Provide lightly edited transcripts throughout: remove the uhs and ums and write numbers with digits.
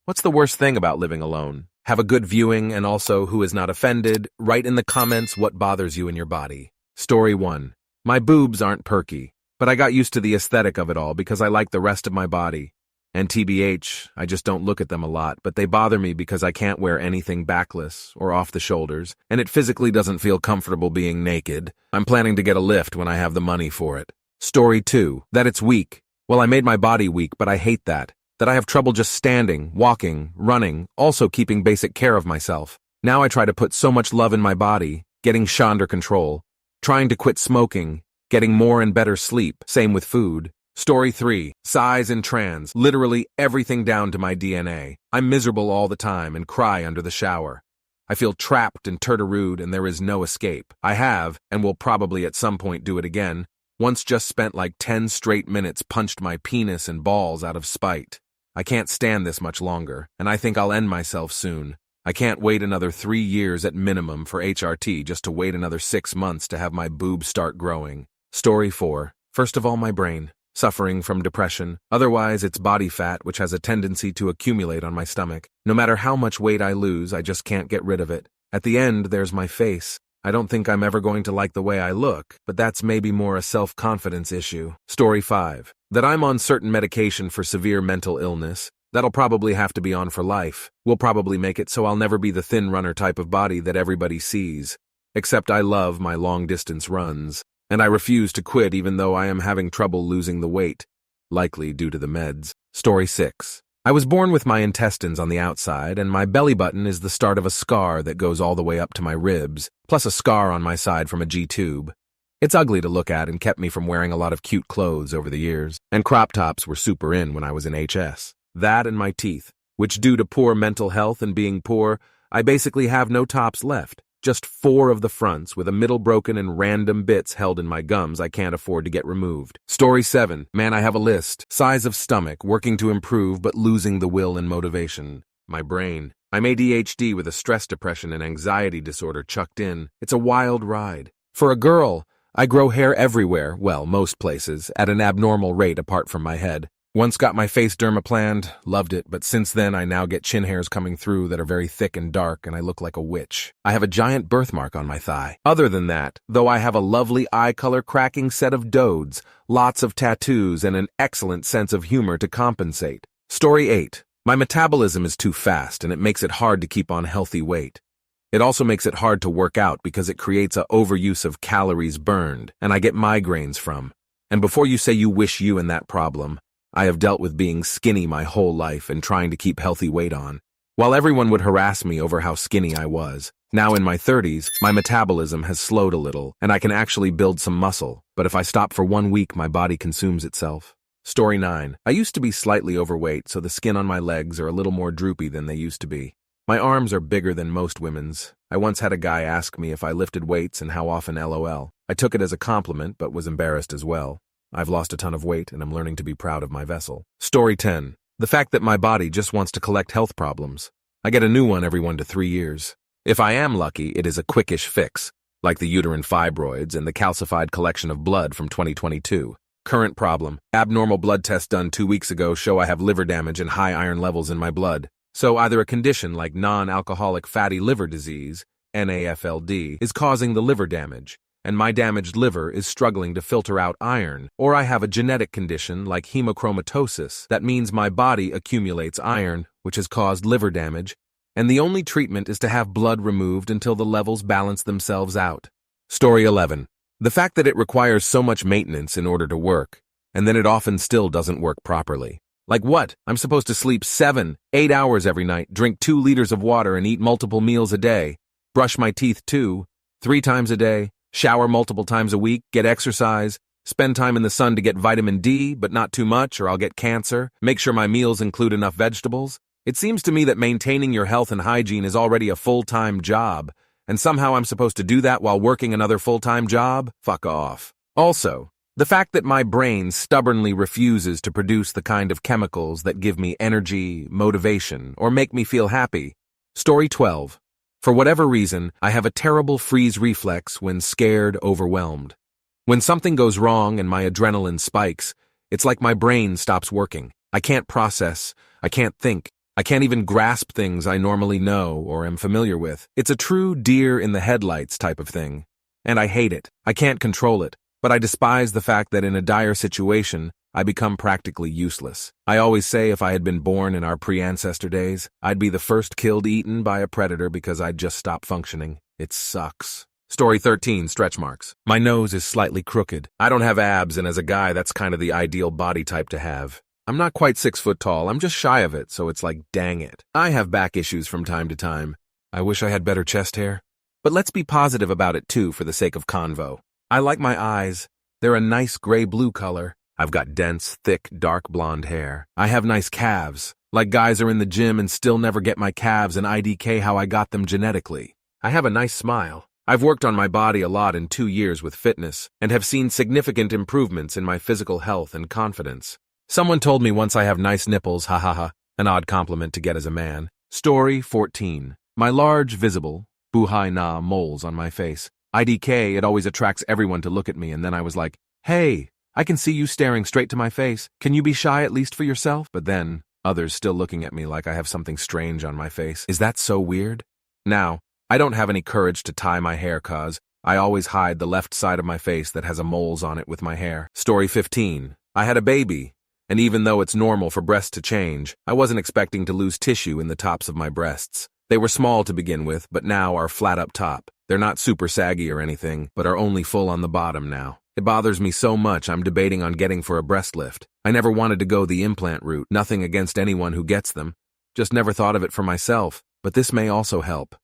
What's the worst thing about living alone? Have a good viewing and also who is not offended. Write in the comments what bothers you in your body. Story 1. My boobs aren't perky, but I got used to the aesthetic of it all because I like the rest of my body. And TBH, I just don't look at them a lot, but they bother me because I can't wear anything backless or off the shoulders, and it physically doesn't feel comfortable being naked. I'm planning to get a lift when I have the money for it. Story 2. That it's weak. Well, I made my body weak, but I hate that. That I have trouble just standing, walking, running, also keeping basic care of myself. Now I try to put so much love in my body, getting shit under control, trying to quit smoking, getting more and better sleep, same with food. Story 3. Size and trans, literally everything down to my DNA. I'm miserable all the time and cry under the shower. I feel trapped and turtarude and there is no escape. I have, and will probably at some point do it again, once just spent like 10 straight minutes punched my penis and balls out of spite. I can't stand this much longer, and I think I'll end myself soon. I can't wait another 3 years at minimum for HRT just to wait another 6 months to have my boobs start growing. Story 4. First of all, my brain. Suffering from depression. Otherwise, it's body fat, which has a tendency to accumulate on my stomach. No matter how much weight I lose, I just can't get rid of it. At the end, there's my face. I don't think I'm ever going to like the way I look, but that's maybe more a self-confidence issue. Story 5. That I'm on certain medication for severe mental illness. That'll probably have to be on for life. We'll probably make it so I'll never be the thin runner type of body that everybody sees. Except I love my long-distance runs. And I refuse to quit even though I am having trouble losing the weight, likely due to the meds. Story 6. I was born with my intestines on the outside, and my belly button is the start of a scar that goes all the way up to my ribs, plus a scar on my side from a G-tube. It's ugly to look at and kept me from wearing a lot of cute clothes over the years, and crop tops were super in when I was in HS. That and my teeth, which due to poor mental health and being poor, I basically have no tops left. Just 4 of the fronts with a middle broken and random bits held in my gums I can't afford to get removed. Story 7. Man, I have a list. Size of stomach, working to improve but losing the will and motivation. My brain. I'm ADHD with a stress depression and anxiety disorder chucked in. It's a wild ride. For a girl, I grow hair everywhere, well, most places, at an abnormal rate apart from my head. Once got my face dermaplaned, loved it, but since then I now get chin hairs coming through that are very thick and dark and I look like a witch. I have a giant birthmark on my thigh. Other than that, though I have a lovely eye color cracking set of dodes, lots of tattoos, and an excellent sense of humor to compensate. Story 8. My metabolism is too fast and it makes it hard to keep on healthy weight. It also makes it hard to work out because it creates a overuse of calories burned, and I get migraines from. And before you say you wish you in that problem, I have dealt with being skinny my whole life and trying to keep healthy weight on. While everyone would harass me over how skinny I was, now in my 30s, my metabolism has slowed a little and I can actually build some muscle, but if I stop for 1 week, my body consumes itself. Story 9. I used to be slightly overweight, so the skin on my legs are a little more droopy than they used to be. My arms are bigger than most women's. I once had a guy ask me if I lifted weights and how often LOL. I took it as a compliment, but was embarrassed as well. I've lost a ton of weight and I'm learning to be proud of my vessel. Story 10. The fact that my body just wants to collect health problems. I get a new one every 1 to 3 years. If I am lucky, it is a quickish fix, like the uterine fibroids and the calcified collection of blood from 2022. Current problem. Abnormal blood tests done 2 weeks ago show I have liver damage and high iron levels in my blood. So either a condition like non-alcoholic fatty liver disease, NAFLD, is causing the liver damage, and my damaged liver is struggling to filter out iron, or I have a genetic condition like hemochromatosis that means my body accumulates iron, which has caused liver damage, and the only treatment is to have blood removed until the levels balance themselves out. Story 11. The fact that it requires so much maintenance in order to work, and then it often still doesn't work properly. Like what? I'm supposed to sleep 7, 8 hours every night, drink 2 liters of water and eat multiple meals a day, brush my teeth 2, 3 times a day, shower multiple times a week, get exercise, spend time in the sun to get vitamin D, but not too much or I'll get cancer, make sure my meals include enough vegetables. It seems to me that maintaining your health and hygiene is already a full-time job, and somehow I'm supposed to do that while working another full-time job? Fuck off. Also, the fact that my brain stubbornly refuses to produce the kind of chemicals that give me energy, motivation, or make me feel happy. Story 12. For whatever reason, I have a terrible freeze reflex when scared, overwhelmed. When something goes wrong and my adrenaline spikes, it's like my brain stops working. I can't process, I can't think, I can't even grasp things I normally know or am familiar with. It's a true deer in the headlights type of thing. And I hate it. I can't control it. But I despise the fact that in a dire situation, I become practically useless. I always say if I had been born in our pre-ancestor days, I'd be the first killed eaten by a predator because I'd just stop functioning. It sucks. Story 13, stretch marks. My nose is slightly crooked. I don't have abs, and as a guy, that's kind of the ideal body type to have. I'm not quite 6 foot tall, I'm just shy of it, so it's like, dang it. I have back issues from time to time. I wish I had better chest hair. But let's be positive about it too for the sake of convo. I like my eyes. They're a nice gray-blue color. I've got dense, thick, dark blonde hair. I have nice calves. Like guys are in the gym and still never get my calves and IDK how I got them genetically. I have a nice smile. I've worked on my body a lot in 2 years with fitness and have seen significant improvements in my physical health and confidence. Someone told me once I have nice nipples, ha ha ha, an odd compliment to get as a man. Story 14. My large, visible, buhai na moles on my face. IDK, it always attracts everyone to look at me, and then I was like, hey, I can see you staring straight to my face. Can you be shy at least for yourself? But then, others still looking at me like I have something strange on my face. Is that so weird? Now, I don't have any courage to tie my hair cause I always hide the left side of my face that has a moles on it with my hair. Story 15. I had a baby, and even though it's normal for breasts to change, I wasn't expecting to lose tissue in the tops of my breasts. They were small to begin with, but now are flat up top. They're not super saggy or anything, but are only full on the bottom now. It bothers me so much I'm debating on getting for a breast lift. I never wanted to go the implant route, nothing against anyone who gets them. Just never thought of it for myself, but this may also help.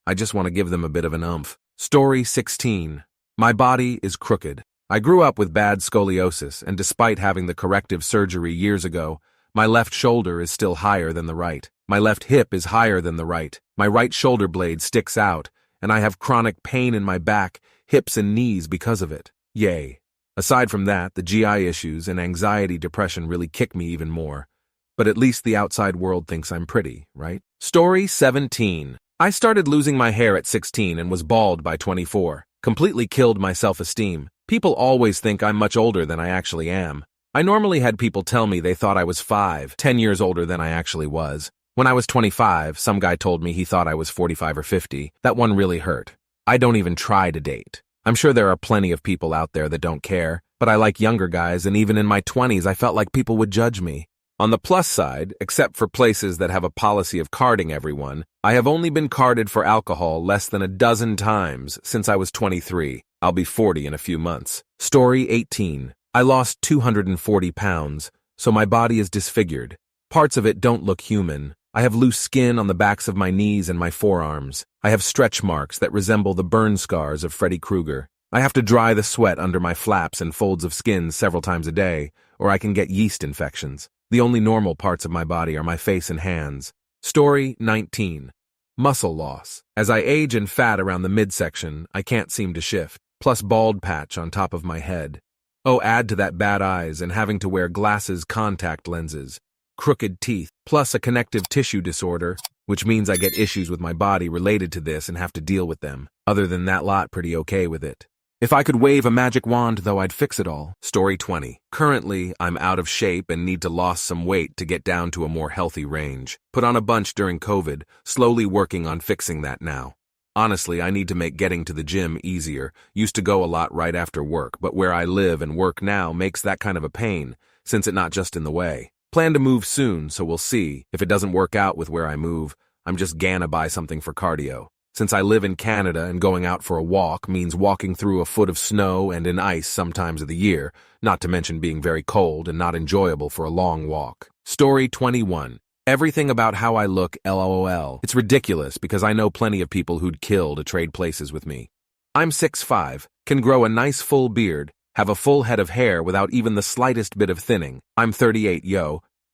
I just want to give them a bit of an oomph. Story 16. My body is crooked. I grew up with bad scoliosis, and despite having the corrective surgery years ago, my left shoulder is still higher than the right. My left hip is higher than the right. My right shoulder blade sticks out, and I have chronic pain in my back, hips, and knees because of it. Yay. Aside from that, the GI issues and anxiety depression really kick me even more. But at least the outside world thinks I'm pretty, right? Story 17. I started losing my hair at 16 and was bald by 24. Completely killed my self-esteem. People always think I'm much older than I actually am. I normally had people tell me they thought I was 10 years older than I actually was. When I was 25, some guy told me he thought I was 45 or 50. That one really hurt. I don't even try to date. I'm sure there are plenty of people out there that don't care, but I like younger guys, and even in my 20s I felt like people would judge me. On the plus side, except for places that have a policy of carding everyone, I have only been carded for alcohol less than a dozen times since I was 23. I'll be 40 in a few months. Story 18. I lost 240 pounds, so my body is disfigured. Parts of it don't look human. I have loose skin on the backs of my knees and my forearms. I have stretch marks that resemble the burn scars of Freddy Krueger. I have to dry the sweat under my flaps and folds of skin several times a day, or I can get yeast infections. The only normal parts of my body are my face and hands. Story 19. Muscle loss. As I age and fat around the midsection, I can't seem to shift, plus bald patch on top of my head. Oh, add to that bad eyes and having to wear glasses, contact lenses, crooked teeth, plus a connective tissue disorder, which means I get issues with my body related to this and have to deal with them. Other than that lot, pretty okay with it. If I could wave a magic wand, though, I'd fix it all. Story 20. Currently, I'm out of shape and need to lose some weight to get down to a more healthy range. Put on a bunch during COVID, slowly working on fixing that now. Honestly, I need to make getting to the gym easier. Used to go a lot right after work, but where I live and work now makes that kind of a pain, since it's not just in the way. Plan to move soon, so we'll see. If it doesn't work out with where I move, I'm just gonna buy something for cardio. Since I live in Canada and going out for a walk means walking through a foot of snow and in ice sometimes of the year, not to mention being very cold and not enjoyable for a long walk. Story 21. Everything about how I look, LOL. It's ridiculous because I know plenty of people who'd kill to trade places with me. I'm 6'5", can grow a nice full beard, have a full head of hair without even the slightest bit of thinning. I'm 38,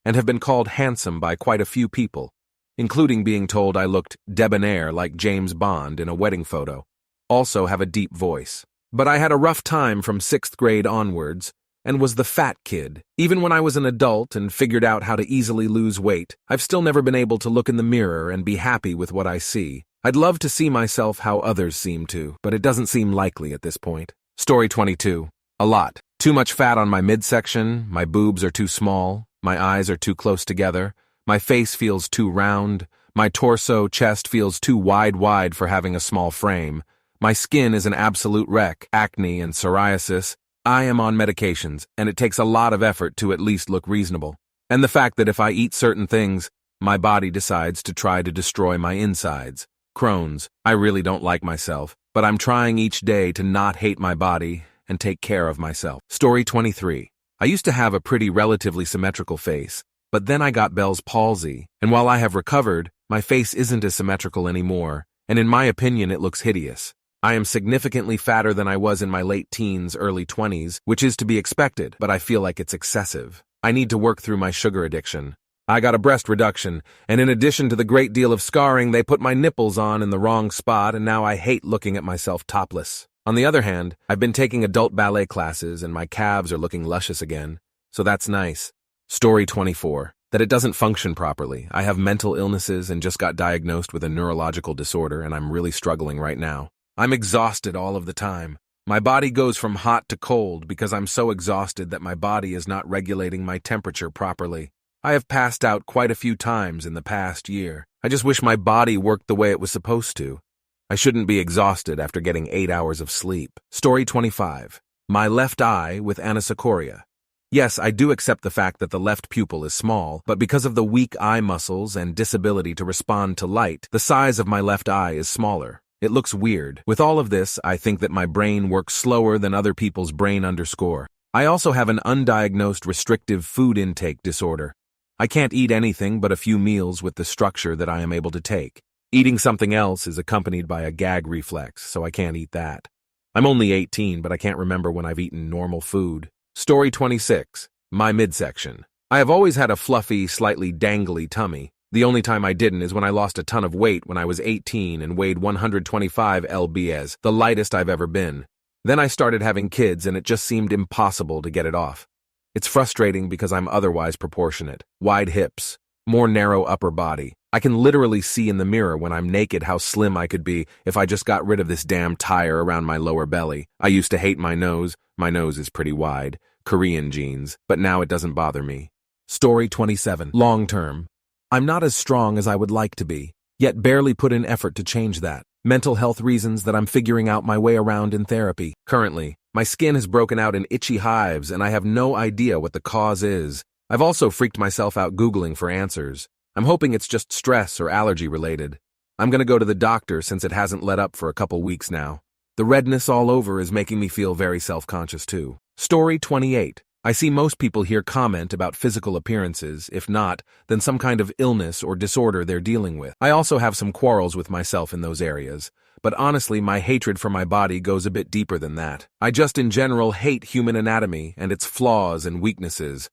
and have been called handsome by quite a few people, including being told I looked debonair like James Bond in a wedding photo. Also have a deep voice. But I had a rough time from 6th grade onwards, and was the fat kid. Even when I was an adult and figured out how to easily lose weight, I've still never been able to look in the mirror and be happy with what I see. I'd love to see myself how others seem to, but it doesn't seem likely at this point. Story 22. A lot. Too much fat on my midsection, my boobs are too small, my eyes are too close together, My face feels too round. My torso, chest feels too wide for having a small frame. My skin is an absolute wreck, acne and psoriasis. I am on medications, and it takes a lot of effort to at least look reasonable. And the fact that if I eat certain things, my body decides to try to destroy my insides. Crohn's. I really don't like myself, but I'm trying each day to not hate my body and take care of myself. Story 23. I used to have a pretty relatively symmetrical face, but then I got Bell's palsy, and while I have recovered, my face isn't as symmetrical anymore, and in my opinion it looks hideous. I am significantly fatter than I was in my late teens, early 20s, which is to be expected, but I feel like it's excessive. I need to work through my sugar addiction. I got a breast reduction, and in addition to the great deal of scarring, they put my nipples on in the wrong spot, and now I hate looking at myself topless. On the other hand, I've been taking adult ballet classes, and my calves are looking luscious again, so that's nice. Story 24. That it doesn't function properly. I have mental illnesses and just got diagnosed with a neurological disorder, and I'm really struggling right now. I'm exhausted all of the time. My body goes from hot to cold because I'm so exhausted that my body is not regulating my temperature properly. I have passed out quite a few times in the past year. I just wish my body worked the way it was supposed to. I shouldn't be exhausted after getting 8 hours of sleep. Story 25. My left eye with anisocoria. Yes, I do accept the fact that the left pupil is small, but because of the weak eye muscles and disability to respond to light, the size of my left eye is smaller. It looks weird. With all of this, I think that my brain works slower than other people's brain underscore. I also have an undiagnosed restrictive food intake disorder. I can't eat anything but a few meals with the structure that I am able to take. Eating something else is accompanied by a gag reflex, so I can't eat that. I'm only 18, but I can't remember when I've eaten normal food. Story 26. My midsection. I have always had a fluffy, slightly dangly tummy. The only time I didn't is when I lost a ton of weight when I was 18 and weighed 125 lbs, the lightest I've ever been. Then I started having kids and it just seemed impossible to get it off. It's frustrating because I'm otherwise proportionate. Wide hips, more narrow upper body. I can literally see in the mirror when I'm naked how slim I could be if I just got rid of this damn tire around my lower belly. I used to hate my nose. My nose is pretty wide. Korean genes. But now it doesn't bother me. Story 27. Long term. I'm not as strong as I would like to be, yet barely put in effort to change that. Mental health reasons that I'm figuring out my way around in therapy. Currently, my skin has broken out in itchy hives and I have no idea what the cause is. I've also freaked myself out Googling for answers. I'm hoping it's just stress or allergy related. I'm gonna go to the doctor since it hasn't let up for a couple weeks now. The redness all over is making me feel very self-conscious too. Story 28. I see most people here comment about physical appearances, if not, then some kind of illness or disorder they're dealing with. I also have some quarrels with myself in those areas, but honestly my hatred for my body goes a bit deeper than that. I just in general hate human anatomy and its flaws and weaknesses.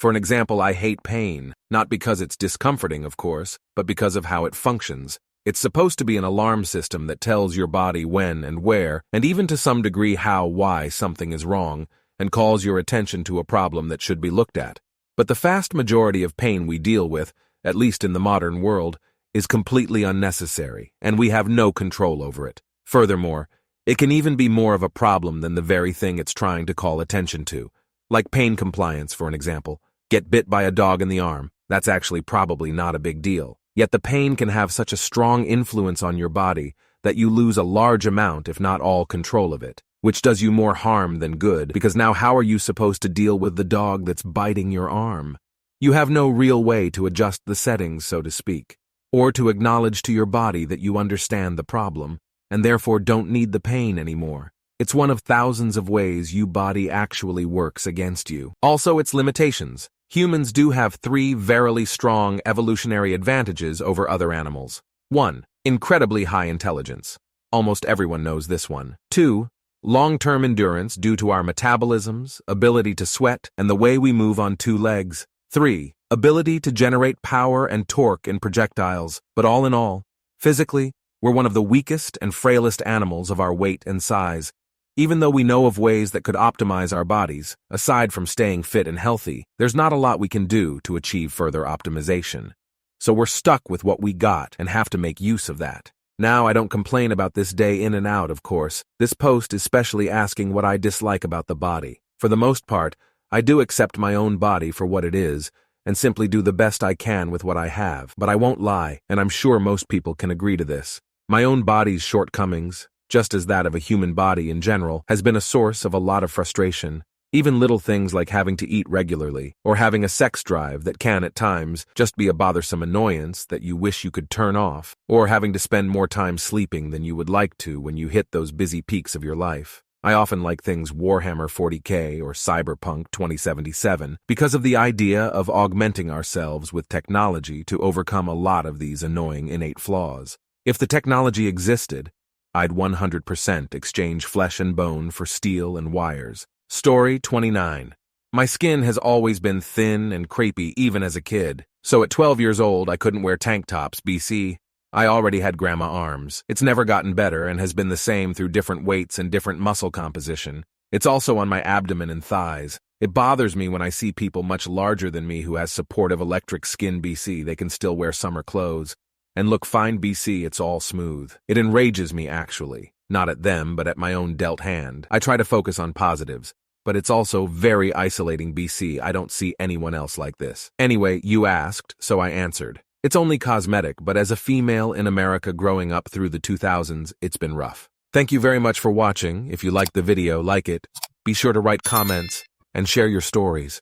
For an example, I hate pain, not because it's discomforting, of course, but because of how it functions. It's supposed to be an alarm system that tells your body when and where, and even to some degree why something is wrong, and calls your attention to a problem that should be looked at. But the vast majority of pain we deal with, at least in the modern world, is completely unnecessary, and we have no control over it. Furthermore, it can even be more of a problem than the very thing it's trying to call attention to. Like pain compliance, for an example. Get bit by a dog in the arm. That's actually probably not a big deal. Yet the pain can have such a strong influence on your body that you lose a large amount, if not all, control of it. Which does you more harm than good, because now how are you supposed to deal with the dog that's biting your arm? You have no real way to adjust the settings, so to speak, or to acknowledge to your body that you understand the problem, and therefore don't need the pain anymore. It's one of thousands of ways your body actually works against you. Also, its limitations. Humans do have 3 verily strong evolutionary advantages over other animals. 1. Incredibly high intelligence. Almost everyone knows this one. 2. Long-term endurance due to our metabolisms, ability to sweat, and the way we move on 2 legs. 3. Ability to generate power and torque in projectiles. But all in all, physically, we're one of the weakest and frailest animals of our weight and size. Even though we know of ways that could optimize our bodies, aside from staying fit and healthy, there's not a lot we can do to achieve further optimization. So we're stuck with what we got and have to make use of that. Now, I don't complain about this day in and out, of course. This post is specially asking what I dislike about the body. For the most part, I do accept my own body for what it is, and simply do the best I can with what I have. But I won't lie, and I'm sure most people can agree to this. My own body's shortcomings, just as that of a human body in general, has been a source of a lot of frustration. Even little things like having to eat regularly, or having a sex drive that can, at times, just be a bothersome annoyance that you wish you could turn off, or having to spend more time sleeping than you would like to when you hit those busy peaks of your life. I often like things Warhammer 40K or Cyberpunk 2077 because of the idea of augmenting ourselves with technology to overcome a lot of these annoying innate flaws. If the technology existed, I'd 100% exchange flesh and bone for steel and wires. Story 29. My skin has always been thin and crepey even as a kid, so at 12 years old I couldn't wear tank tops, BC. I already had grandma arms. It's never gotten better and has been the same through different weights and different muscle composition. It's also on my abdomen and thighs. It bothers me when I see people much larger than me who has supportive electric skin, BC. They can still wear summer clothes. And look fine, BC, it's all smooth. It enrages me, actually. Not at them, but at my own dealt hand. I try to focus on positives, but it's also very isolating, BC. I don't see anyone else like this. Anyway, you asked, so I answered. It's only cosmetic, but as a female in America growing up through the 2000s, it's been rough. Thank you very much for watching. If you liked the video, like it. Be sure to write comments and share your stories.